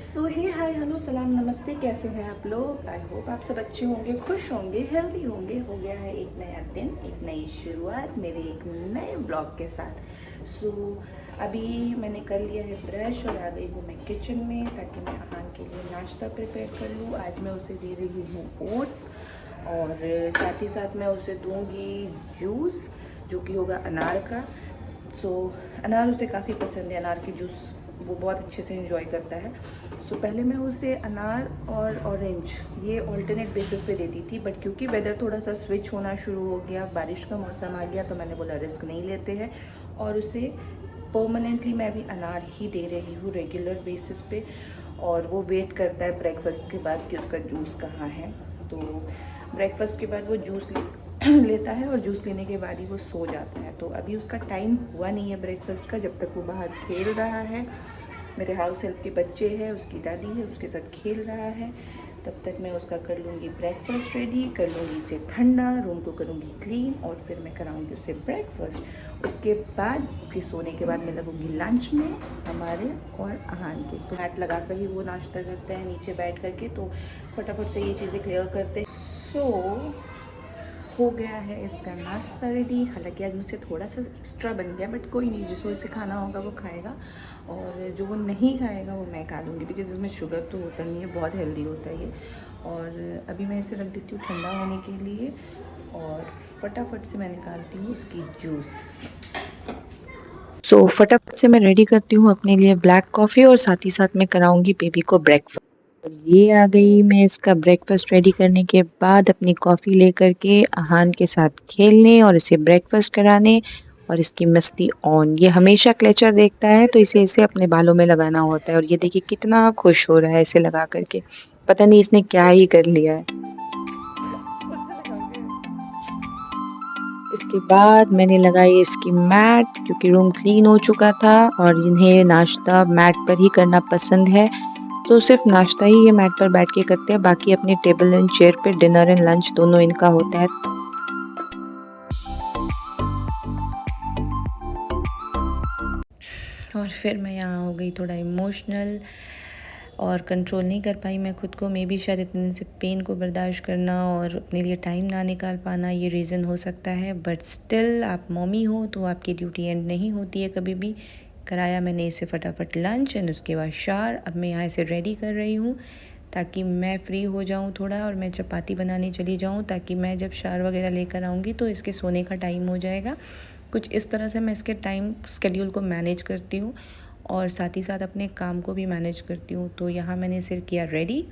सो हे hi hello सलाम नमस्ते, कैसे हैं आप लोग। आई होप आप सब अच्छे होंगे, खुश होंगे, हेल्दी होंगे। हो गया है एक नया दिन, एक नई शुरुआत मेरे एक नए ब्लॉग के साथ। अभी मैंने कर लिया है ब्रश और आ गई हूँ मैं किचन में ताकि मैं अहान के लिए नाश्ता प्रिपेयर कर लूँ। आज मैं उसे दे रही हूँ ओट्स और साथ ही साथ मैं उसे दूँगी जूस जो कि होगा अनार का। अनार उसे काफ़ी पसंद है, अनार की जूस वो बहुत अच्छे से एंजॉय करता है। पहले मैं उसे अनार और ऑरेंज ये ऑल्टरनेट बेसिस पे देती थी, बट क्योंकि वेदर थोड़ा सा स्विच होना शुरू हो गया, बारिश का मौसम आ गया, तो मैंने बोला रिस्क नहीं लेते हैं और उसे परमानेंटली मैं अभी अनार ही दे रही हूँ रेगुलर बेसिस पे। और वो वेट करता है ब्रेकफास्ट के बाद कि उसका जूस कहाँ है। तो ब्रेकफास्ट के बाद वो जूस लेता है और जूस लेने के बाद ही वो सो जाता है। तो अभी उसका टाइम हुआ नहीं है ब्रेकफास्ट का, जब तक वो बाहर खेल रहा है। मेरे हाउस हेल्प के बच्चे हैं, उसकी दादी है, उसके साथ खेल रहा है। तब तक मैं उसका कर लूँगी ब्रेकफास्ट रेडी, कर लूँगी इसे ठंडा, रूम को करूँगी क्लीन और फिर मैं कराऊँगी उसे ब्रेकफास्ट। उसके बाद उसके सोने के बाद मैं लगूँगी लंच में हमारे और अहान के। तो मैट लगा कर ही वो नाश्ता करते हैं नीचे बैठ करके, तो फटाफट से ये चीज़ें क्लियर करते हैं। हो गया है इसका नाश्ता रेडी। हालांकि आज मुझसे थोड़ा सा एक्स्ट्रा बन गया, बट कोई नहीं, जिसको इसे खाना होगा वो खाएगा और जो वो नहीं खाएगा वो मैं खा लूँगी, बिकॉज इसमें शुगर तो होता नहीं है, बहुत हेल्दी होता है ये। और अभी मैं इसे रख देती हूँ ठंडा होने के लिए और फटाफट से मैं निकालती हूँ उसकी जूस। फटाफट से मैं रेडी करती हूँ अपने लिए ब्लैक कॉफ़ी और साथ ही साथ मैं कराऊंगी बेबी को ब्रेकफास्ट। ये आ गई मैं इसका ब्रेकफास्ट रेडी करने के बाद अपनी कॉफ़ी लेकर के अहान के साथ खेलने और इसे ब्रेकफास्ट कराने। और इसकी मस्ती ऑन, ये हमेशा क्लेचर देखता है तो इसे अपने बालों में लगाना होता है। और ये देखिए कितना खुश हो रहा है इसे लगा करके, पता नहीं इसने क्या ही कर लिया है। इसके बाद मैंने लगाई इसकी मैट, क्योंकि रूम क्लीन हो चुका था और इन्हें नाश्ता मैट पर ही करना पसंद है। तो सिर्फ नाश्ता ही ये मैट पर बैठ के करते हैं, बाकी अपने टेबल एंड चेयर पे डिनर एंड लंच दोनों इनका होता है। और फिर मैं यहाँ हो गई थोड़ा इमोशनल और कंट्रोल नहीं कर पाई मैं खुद को। मे बी शायद इतने से पेन को बर्दाश्त करना और अपने लिए टाइम ना निकाल पाना ये रीज़न हो सकता है, बट स्टिल आप मम्मी हो तो आपकी ड्यूटी एंड नहीं होती है कभी भी। कराया मैंने इसे फटाफट लंच एंड उसके बाद शार। अब मैं यहाँ इसे रेडी कर रही हूँ ताकि मैं फ्री हो जाऊँ थोड़ा और मैं चपाती बनाने चली जाऊँ, ताकि मैं जब शार वगैरह लेकर आऊँगी तो इसके सोने का टाइम हो जाएगा। कुछ इस तरह से मैं इसके टाइम स्केड्यूल को मैनेज करती हूँ और साथ ही साथ अपने काम को भी मैनेज करती हूँ। तो यहाँ मैंने सिर्फ किया रेडी।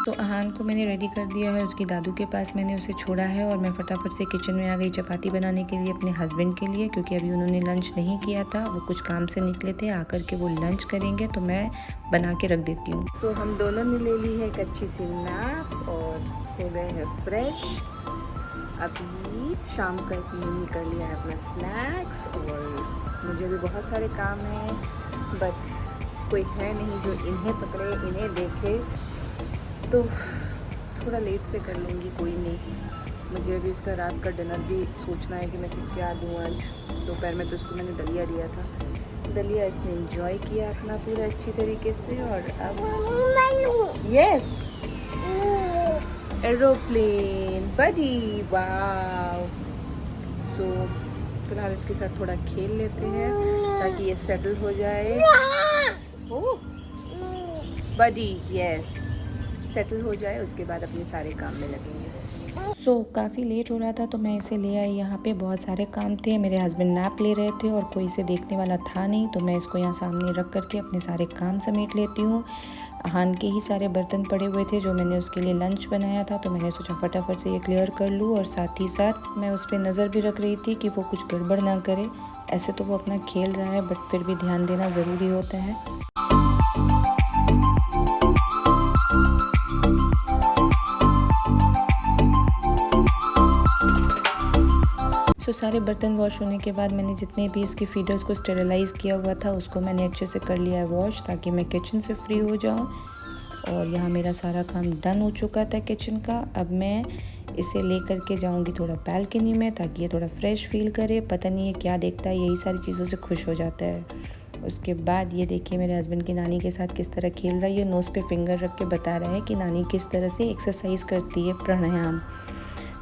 तो अहान को मैंने रेडी कर दिया है, उसकी दादू के पास मैंने उसे छोड़ा है और मैं फटाफट से किचन में आ गई चपाती बनाने के लिए अपने हस्बैंड के लिए, क्योंकि अभी उन्होंने लंच नहीं किया था, वो कुछ काम से निकले थे, आकर के वो लंच करेंगे तो मैं बना के रख देती हूँ। तो हम दोनों ने ले ली है एक अच्छी सी नैप और हो गए हैं फ्रेश। अभी शाम का इवनिंग कर लिया है अपना स्नैक्स और मुझे भी बहुत सारे काम हैं, बट कोई है नहीं जो इन्हें पकड़े इन्हें देखे, तो थोड़ा लेट से कर लूँगी, कोई नहीं। मुझे अभी इसका रात का डिनर भी सोचना है कि मैं इसे क्या दूँ आज। दोपहर में तो इसको मैंने दलिया दिया था, दलिया इसने एंजॉय किया अपना पूरा अच्छी तरीके से। और अब यस एरोप्लेन बडी वाव। फिलहाल इसके साथ थोड़ा खेल लेते हैं ताकि ये सेटल हो जाए। ओ बडी यस, सेटल हो जाए उसके बाद अपने सारे काम में लगेंगे। काफ़ी लेट हो रहा था तो मैं इसे ले आई। यहाँ पे बहुत सारे काम थे, मेरे हस्बैंड नैप ले रहे थे और कोई इसे देखने वाला था नहीं, तो मैं इसको यहाँ सामने रख करके अपने सारे काम समेट लेती हूँ। अहान के ही सारे बर्तन पड़े हुए थे जो मैंने उसके लिए लंच बनाया था, तो मैंने सोचा फटाफट से ये क्लियर कर लूँ और साथ ही साथ मैं उस पर नज़र भी रख रही थी कि वो कुछ गड़बड़ ना करे। ऐसे तो वो अपना खेल रहा है, बट फिर भी ध्यान देना ज़रूरी होता है। सारे बर्तन वॉश होने के बाद मैंने जितने भी इसके फीडर्स को स्टेरिलाइज़ किया हुआ था उसको मैंने अच्छे से कर लिया है वॉश, ताकि मैं किचन से फ्री हो जाऊं। और यहाँ मेरा सारा काम डन हो चुका था किचन का। अब मैं इसे लेकर के जाऊंगी थोड़ा बालकनी में ताकि ये थोड़ा फ्रेश फील करे। पता नहीं है क्या देखता है, यही सारी चीज़ों से खुश हो जाता है। उसके बाद ये देखिए मेरे हस्बैंड की नानी के साथ किस तरह खेल रहा है। ये नोज़ पे फिंगर रख के बता रहा है कि नानी किस तरह से एक्सरसाइज करती है, प्राणायाम।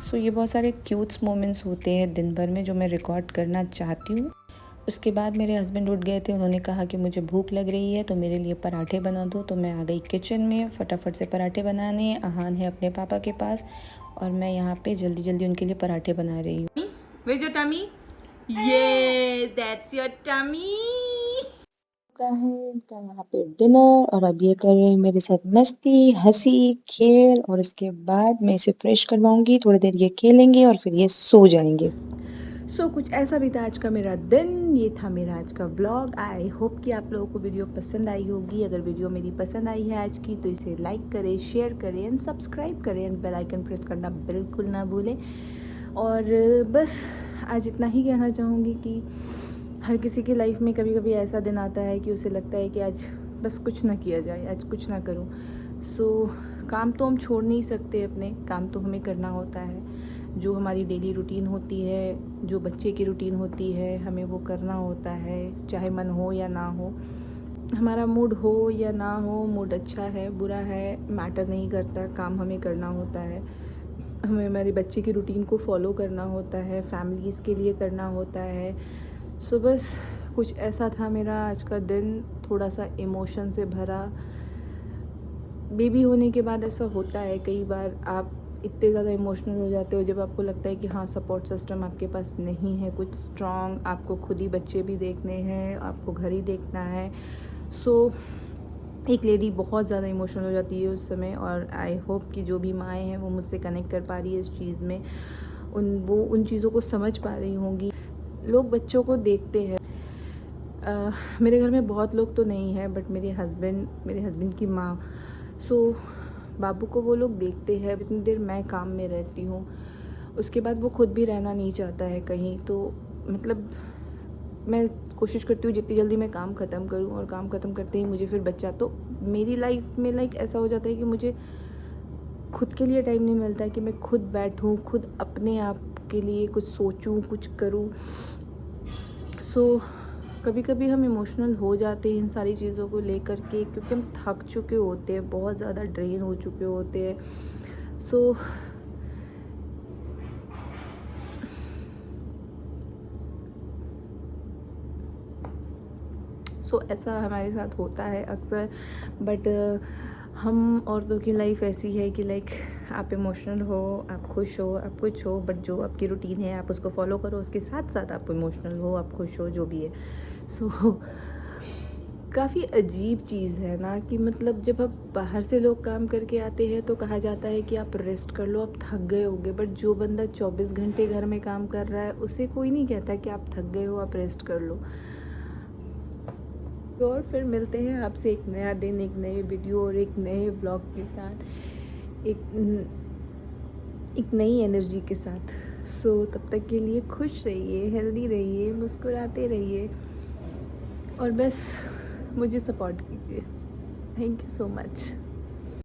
सो ये बहुत सारे क्यूट्स मोमेंट्स होते हैं दिन भर में जो मैं रिकॉर्ड करना चाहती हूँ। उसके बाद मेरे हस्बैंड उठ गए थे, उन्होंने कहा कि मुझे भूख लग रही है तो मेरे लिए पराठे बना दो। तो मैं आ गई किचन में फटाफट से पराठे बनाने। आहान है अपने पापा के पास और मैं यहाँ पे जल्दी जल्दी उनके लिए पराठे बना रही हूँ। Where's your tummy? Yes, that's your tummy. का है इनका यहाँ पे डिनर और अब ये कर रहे हैं मेरे साथ मस्ती, हंसी, खेल। और इसके बाद मैं इसे फ्रेश करवाऊंगी, थोड़ी देर ये खेलेंगे और फिर ये सो जाएंगे। कुछ ऐसा भी था आज का मेरा दिन। ये था मेरा आज का व्लॉग। आई होप कि आप लोगों को वीडियो पसंद आई होगी। अगर वीडियो मेरी पसंद आई है आज की तो इसे लाइक करें, शेयर करें एंड सब्सक्राइब करें एंड बेल आइकन प्रेस करना बिल्कुल ना भूलें। और बस आज इतना ही कहना चाहूँगी कि हर किसी की लाइफ में कभी कभी ऐसा दिन आता है कि उसे लगता है कि आज बस कुछ ना किया जाए, आज कुछ ना करूँ। काम तो हम छोड़ नहीं सकते, अपने काम तो हमें करना होता है। जो हमारी डेली रूटीन होती है, जो बच्चे की रूटीन होती है, हमें वो करना होता है, चाहे मन हो या ना हो। हमारा मूड हो या ना हो, मूड अच्छा है बुरा है मैटर नहीं करता, काम हमें करना होता है। हमें हमारे बच्चे की रूटीन को फॉलो करना होता है, फैमिलीज़ के लिए करना होता है। बस कुछ ऐसा था मेरा आज का दिन, थोड़ा सा इमोशन से भरा। बेबी होने के बाद ऐसा होता है कई बार, आप इतने ज़्यादा इमोशनल हो जाते हो जब आपको लगता है कि हाँ सपोर्ट सिस्टम आपके पास नहीं है कुछ स्ट्रॉन्ग, आपको खुद ही बच्चे भी देखने हैं, आपको घर ही देखना है। एक लेडी बहुत ज़्यादा इमोशनल हो जाती है उस समय। और आई होप कि जो भी माएँ हैं वो मुझसे कनेक्ट कर पा रही है इस चीज़ में, वो उन चीज़ों को समझ पा रही होंगी। लोग बच्चों को देखते हैं, मेरे घर में बहुत लोग तो नहीं है बट मेरे हस्बैंड की माँ, बाबू को वो लोग देखते हैं। जितनी देर मैं काम में रहती हूँ उसके बाद वो खुद भी रहना नहीं चाहता है कहीं। तो मतलब मैं कोशिश करती हूँ जितनी जल्दी मैं काम ख़त्म करूँ, और काम ख़त्म करते ही मुझे फिर बच्चा, तो मेरी लाइफ में ऐसा हो जाता है कि मुझे खुद के लिए टाइम नहीं मिलता है कि मैं खुद बैठूँ, खुद अपने आप के लिए कुछ सोचूँ, कुछ करूँ। कभी कभी हम इमोशनल हो जाते हैं इन सारी चीज़ों को लेकर के, क्योंकि हम थक चुके होते हैं, बहुत ज़्यादा ड्रेन हो चुके होते हैं। ऐसा हमारे साथ होता है अक्सर। बट हम औरतों की लाइफ ऐसी है कि आप इमोशनल हो, आप खुश हो, आप कुछ हो, बट जो आपकी रूटीन है आप उसको फॉलो करो। उसके साथ साथ आप इमोशनल हो, आप खुश हो, जो भी है। काफ़ी अजीब चीज़ है ना कि मतलब जब आप बाहर से लोग काम करके आते हैं तो कहा जाता है कि आप रेस्ट कर लो, आप थक गए होगे। बट जो बंदा 24 घंटे घर में काम कर रहा है उसे कोई नहीं कहता कि आप थक गए हो, आप रेस्ट कर लो। और फिर मिलते हैं आपसे एक नया दिन, एक नए वीडियो और एक नए ब्लॉग के साथ, एक नई एनर्जी के साथ। तब तक के लिए खुश रहिए, हेल्दी रहिए, मुस्कुराते रहिए और बस मुझे सपोर्ट कीजिए। Thank you so much.